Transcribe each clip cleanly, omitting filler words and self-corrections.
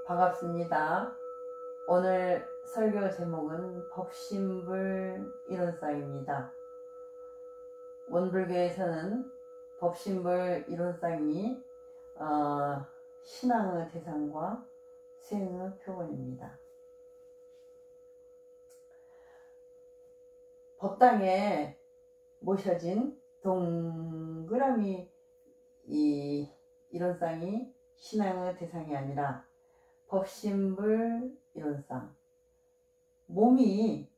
반갑습니다. 오늘 설교 제목은 법신불 이론상입니다. 원불교에서는 법신불 이론상이 신앙의 대상과 수행의 표본입니다. 법당에 모셔진 동그라미 이 이론상이 신앙의 대상이 아니라 법신불 이론상, 몸이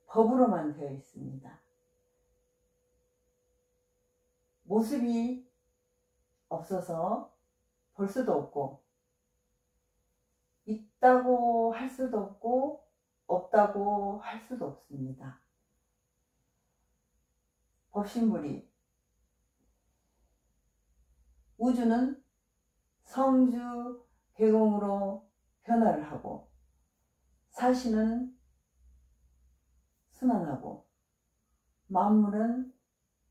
법으로만 되어 있습니다. 모습이 없어서 볼 수도 없고, 있다고 할 수도 없고, 없다고 할 수도 없습니다. 법신불이, 우주는 성주 개공으로 변화를 하고, 사시는 순환하고, 만물은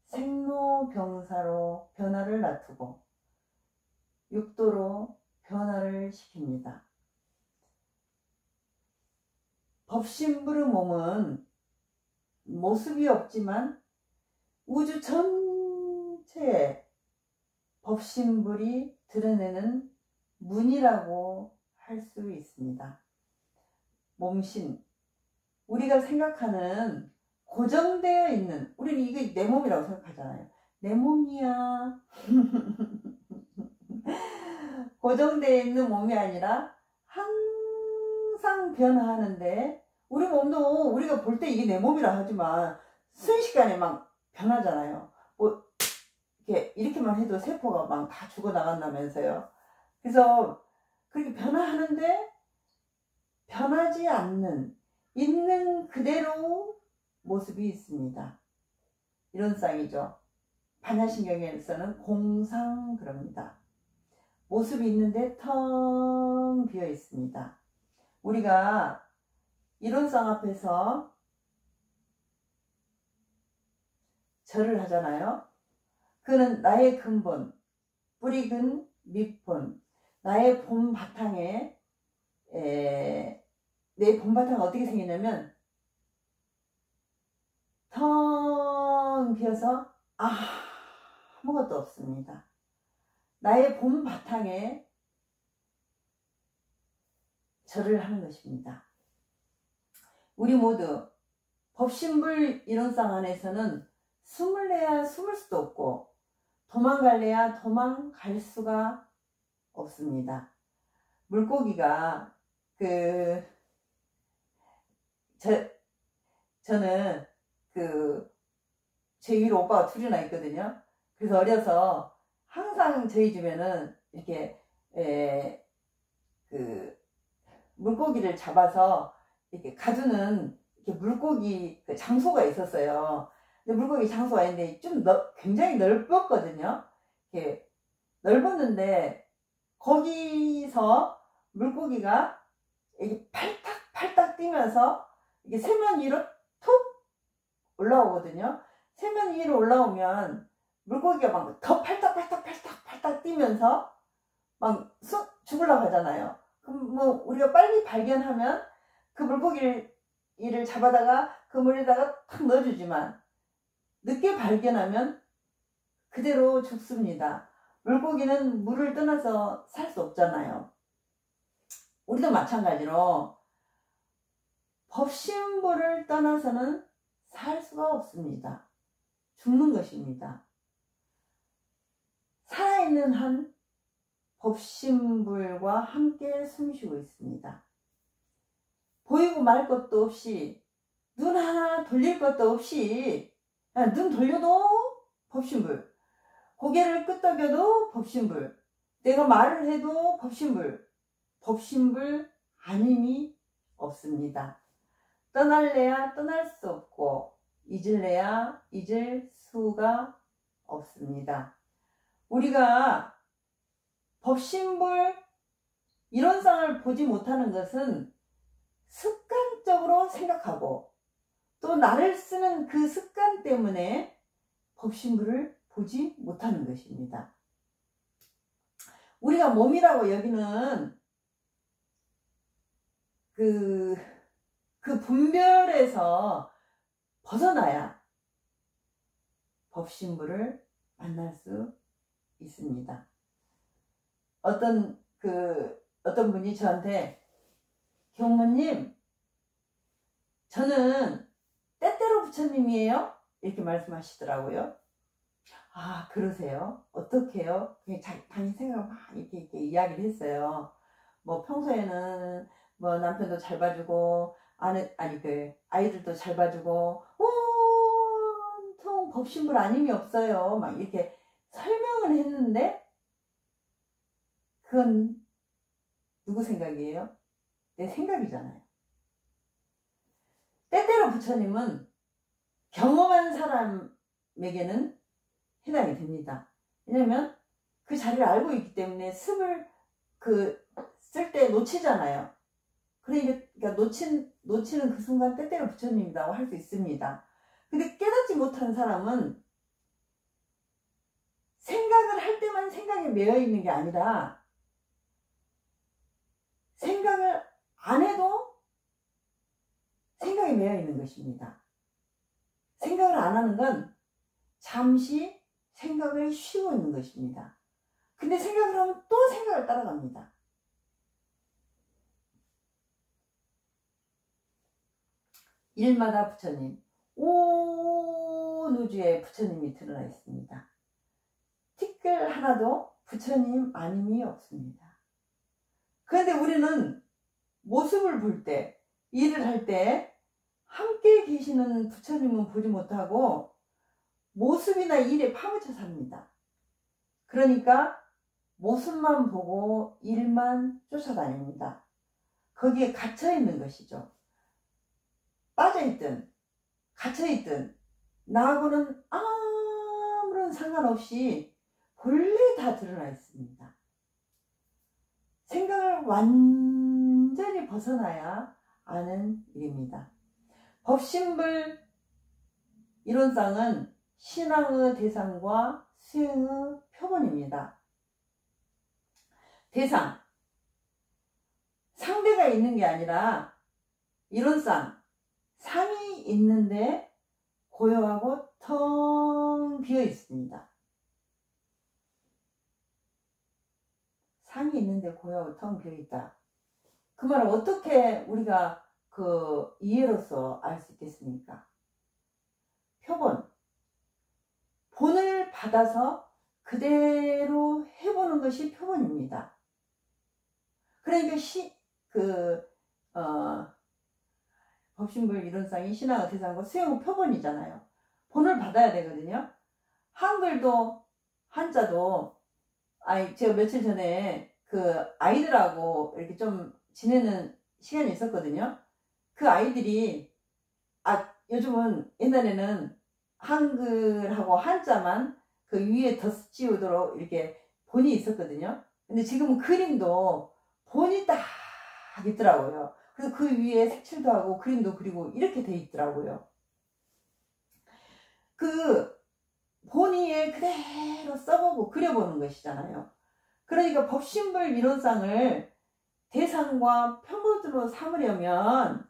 생로병사로 변화를 놔두고 육도로 변화를 시킵니다. 법신불의 몸은 모습이 없지만 우주 전체에 법신불이 드러내는 문이라고 할 수 있습니다. 몸신, 우리가 생각하는 고정되어 있는, 우리는 이게 내 몸이라고 생각하잖아요. 내 몸이야. 고정되어 있는 몸이 아니라 항상 변화하는데, 우리 몸도 우리가 볼 때 이게 내 몸이라 하지만 순식간에 막 변하잖아요. 뭐 이렇게만 해도 세포가 막 다 죽어나간다면서요. 그래서 그렇게 변화하는데 변하지 않는, 있는 그대로 모습이 있습니다. 이론상이죠. 반야신경에서는 공상 그럽니다. 모습이 있는데 텅 비어 있습니다. 우리가 이론상 앞에서 절을 하잖아요. 그는 나의 근본, 뿌리근 밑본, 나의 본 바탕에, 내 본 바탕은 어떻게 생기냐면 텅 비어서 아무것도 없습니다. 나의 본 바탕에 절을 하는 것입니다. 우리 모두 법신불 이론상 안에서는 숨을래야 숨을 수도 없고 도망갈래야 도망갈 수가 없습니다. 물고기가 저는 제 위로 오빠가 둘이나 있거든요. 그래서 어려서 항상 저희 집에는 이렇게 물고기를 잡아서 이렇게 가두는 이렇게 물고기 장소가 있었어요. 근데 물고기 장소가 있는데 좀 굉장히 넓었거든요. 이렇게 넓었는데 거기서 물고기가 이렇게 팔딱 뛰면서 이게 세면 위로 툭 올라오거든요. 세면 위로 올라오면 물고기가 막 더 팔딱 뛰면서 막 죽으려고 하잖아요. 그럼 뭐 우리가 빨리 발견하면 그 물고기를 잡아다가 그 물에다가 탁 넣어주지만 늦게 발견하면 그대로 죽습니다. 물고기는 물을 떠나서 살 수 없잖아요. 우리도 마찬가지로 법신불을 떠나서는 살 수가 없습니다. 죽는 것입니다. 살아있는 한 법신불과 함께 숨쉬고 있습니다. 보이고 말 것도 없이, 눈 하나 돌릴 것도 없이, 눈 돌려도 법신불, 고개를 끄덕여도 법신불, 내가 말을 해도 법신불, 법신불 아님이 없습니다. 떠날래야 떠날 수 없고 잊을래야 잊을 수가 없습니다. 우리가 법신불 이론상을 보지 못하는 것은 습관적으로 생각하고 또 나를 쓰는 그 습관 때문에 법신부를 보지 못하는 것입니다. 우리가 몸이라고 여기는 그 분별에서 벗어나야 법신부를 만날 수 있습니다. 어떤 분이 저한테 경모님, 저는 때때로 부처님이에요? 이렇게 말씀하시더라고요. 아, 그러세요? 어떡해요? 그냥 자기 생각을 막 이렇게 이야기를 했어요. 뭐 평소에는 뭐 남편도 잘 봐주고 아이들도 잘 봐주고 온통 법신불 아님이 없어요. 막 이렇게 설명을 했는데 그건 누구 생각이에요? 내 생각이잖아요. 때때로 부처님은 경험한 사람에게는 해당이 됩니다. 왜냐면 그 자리를 알고 있기 때문에 습을 쓸 때 놓치잖아요. 그러니까 놓치는 그 순간 때때로 부처님이라고 할 수 있습니다. 근데 깨닫지 못한 사람은 생각을 할 때만 생각에 매여 있는 게 아니라 생각을 안 해도 생각에 매여 있는 것입니다. 생각을 안 하는 건 잠시 생각을 쉬고 있는 것입니다. 근데 생각을 하면 또 생각을 따라갑니다. 일마다 부처님, 온 우주에 부처님이 드러나 있습니다. 티끌 하나도 부처님 아님이 없습니다. 그런데 우리는 모습을 볼 때, 일을 할 때 함께 계시는 부처님은 보지 못하고 모습이나 일에 파묻혀 삽니다. 그러니까 모습만 보고 일만 쫓아다닙니다. 거기에 갇혀있는 것이죠. 빠져있든 갇혀있든 나하고는 아무런 상관없이 본래 다 드러나 있습니다. 생각을 완전히 벗어나야 아는 일입니다. 법신불 이론상은 신앙의 대상과 수행의 표본입니다. 대상, 상대가 있는 게 아니라 이론상 상이 있는데 고요하고 텅 비어 있습니다. 상이 있는데 고요하고 텅 비어 있다. 그 말을 어떻게 우리가 이해로서 알 수 있겠습니까? 표본, 본을 받아서 그대로 해보는 것이 표본입니다. 그러니까 법신불 이론상이 신앙의 대상과 수행의 표본이잖아요. 본을 받아야 되거든요. 한글도 한자도 제가 며칠 전에 아이들하고 이렇게 좀 지내는 시간이 있었거든요. 그 아이들이 요즘은 옛날에는 한글하고 한자만 그 위에 덧씌우도록 이렇게 본이 있었거든요. 근데 지금은 그림도 본이 딱 있더라고요. 그래서 그 위에 색칠도 하고 그림도 그리고 이렇게 돼 있더라고요. 그 본의에 그대로 써보고 그려보는 것이잖아요. 그러니까 법신불 이론상을 대상과 표본으로 삼으려면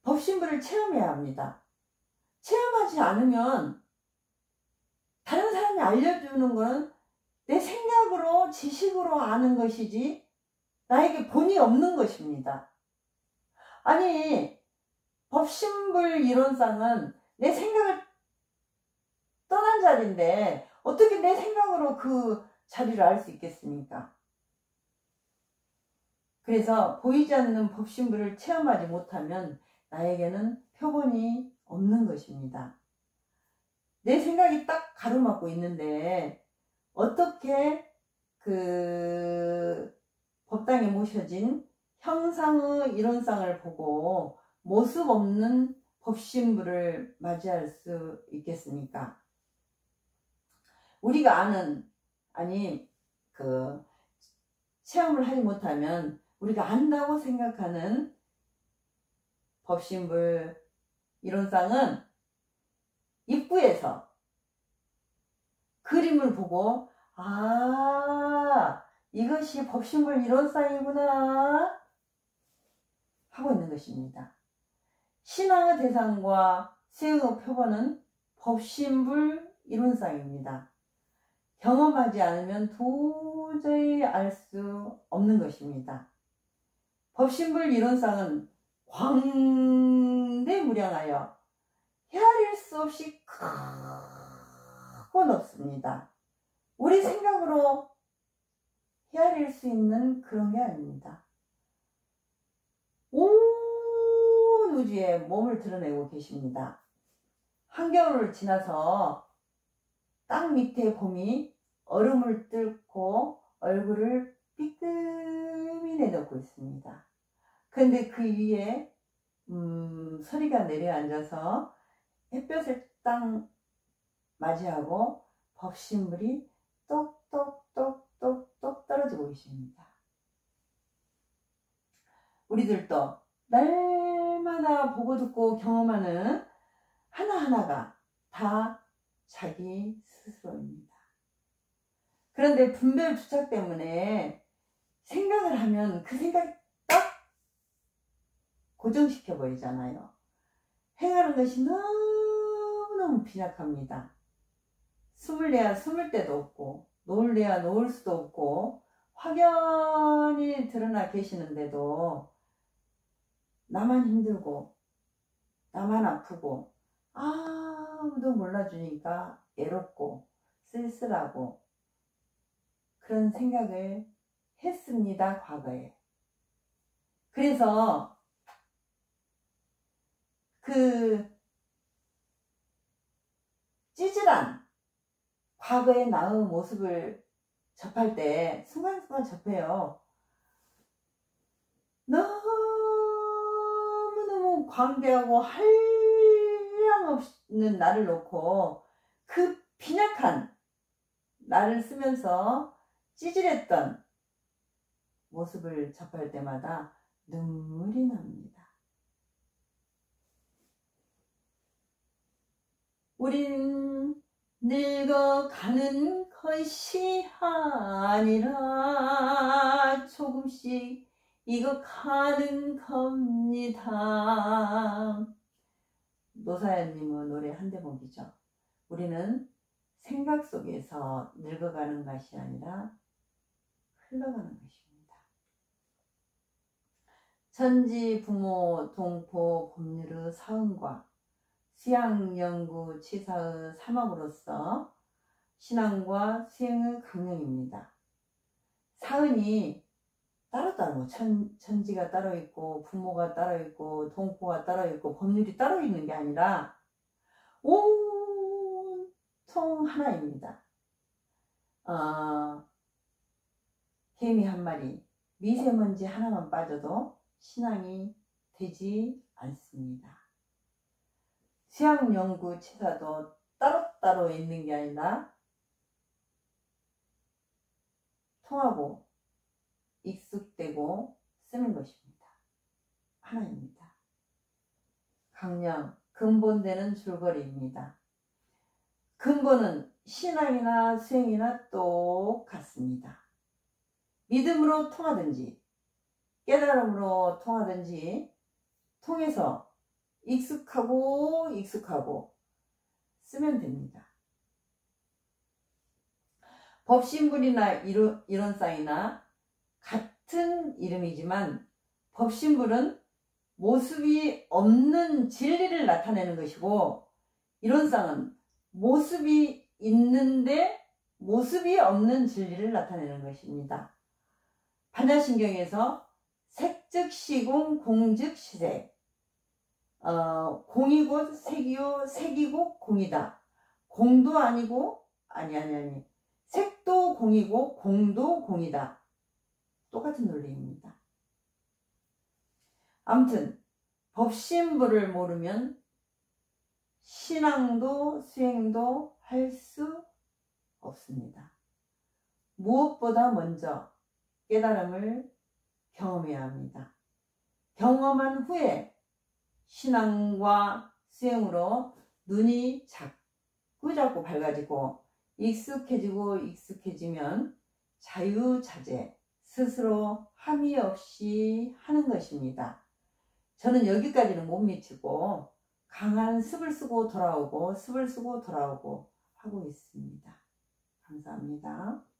법신불을 체험해야 합니다. 체험하지 않으면 다른 사람이 알려주는 건 내 생각으로 지식으로 아는 것이지 나에게 본이 없는 것입니다. 아니, 법신불 이론상은 내 생각을 떠난 자리인데 어떻게 내 생각으로 그 자리를 알 수 있겠습니까? 그래서 보이지 않는 법신불을 체험하지 못하면 나에게는 표본이 없는 것입니다. 내 생각이 딱 가로막고 있는데 어떻게 법당에 모셔진 형상의 이론상을 보고 모습 없는 법신불을 맞이할 수 있겠습니까? 우리가 체험을 하지 못하면 우리가 안다고 생각하는 법신불 이론상은 입구에서 그림을 보고 이것이 법신불 이론상이구나 하고 있는 것입니다. 신앙의 대상과 수행의 표본은 법신불 이론상입니다. 경험하지 않으면 도저히 알 수 없는 것입니다. 법신불 이론상은 광대무량하여 헤아릴 수 없이 크고 높습니다. 우리 생각으로 헤아릴 수 있는 그런 게 아닙니다. 온 우주에 몸을 드러내고 계십니다. 한겨울을 지나서 땅 밑에 봄이 얼음을 뚫고 얼굴을 삐끔히 내놓고 있습니다. 근데 그 위에 서리가 내려앉아서 햇볕을 딱 맞이하고 법신불이 똑똑똑똑똑 떨어지고 계십니다. 우리들도 날마다 보고 듣고 경험하는 하나하나가 다 자기 스스로입니다. 그런데 분별 주착 때문에 생각을 하면 그 생각이 딱 고정시켜 버리잖아요. 행하는 것이 너무너무 빈약합니다. 숨을래야 숨을 데도 없고 놓을래야 놓을 수도 없고 확연히 드러나 계시는데도 나만 힘들고 나만 아프고 아무도 몰라주니까 애롭고 쓸쓸하고 그런 생각을 했습니다. 과거에. 그래서 그 찌질한 과거의 나의 모습을 접할 때 순간순간 접해요. 너무너무 광대하고 한량없는 나를 놓고 그 빈약한 나를 쓰면서 찌질했던 모습을 접할 때마다 눈물이 납니다. 우린 늙어가는 것이 아니라 조금씩 익어가는 겁니다. 노사연님의 노래 한 대목이죠. 우리는 생각 속에서 늙어가는 것이 아니라 흘러가는 것입니다. 천지 부모 동포 법률의 사은과 수양연구 치사의 사막으로서 신앙과 수행의 강령입니다. 사은이 따로 천지가 따로 있고 부모가 따로 있고 동포가 따로 있고 법률이 따로 있는 게 아니라 온통 하나입니다. 개미 한 마리, 미세먼지 하나만 빠져도 신앙이 되지 않습니다. 수양연구 치사도 따로따로 있는 게 아니라 통하고 익숙되고 쓰는 것입니다. 하나입니다. 강령, 근본되는 줄거리입니다. 근본은 신앙이나 수행이나 똑같습니다. 믿음으로 통하든지 깨달음으로 통하든지 통해서 익숙하고 쓰면 됩니다. 법신불이나 이론상이나 같은 이름이지만 법신불은 모습이 없는 진리를 나타내는 것이고 이론상은 모습이 있는데 모습이 없는 진리를 나타내는 것입니다. 반야신경에서 색즉 시공, 공즉 시색. 공이 곧 색이요, 색이 곧 공이다. 공도 아니고 아니. 색도 공이고 공도 공이다. 똑같은 논리입니다. 아무튼 법신불을 모르면 신앙도 수행도 할 수 없습니다. 무엇보다 먼저 깨달음을 경험해야 합니다. 경험한 후에 신앙과 수행으로 눈이 자꾸 밝아지고 익숙해지면 자유자재 스스로 함이 없이 하는 것입니다. 저는 여기까지는 못 미치고 강한 습을 쓰고 돌아오고 하고 있습니다. 감사합니다.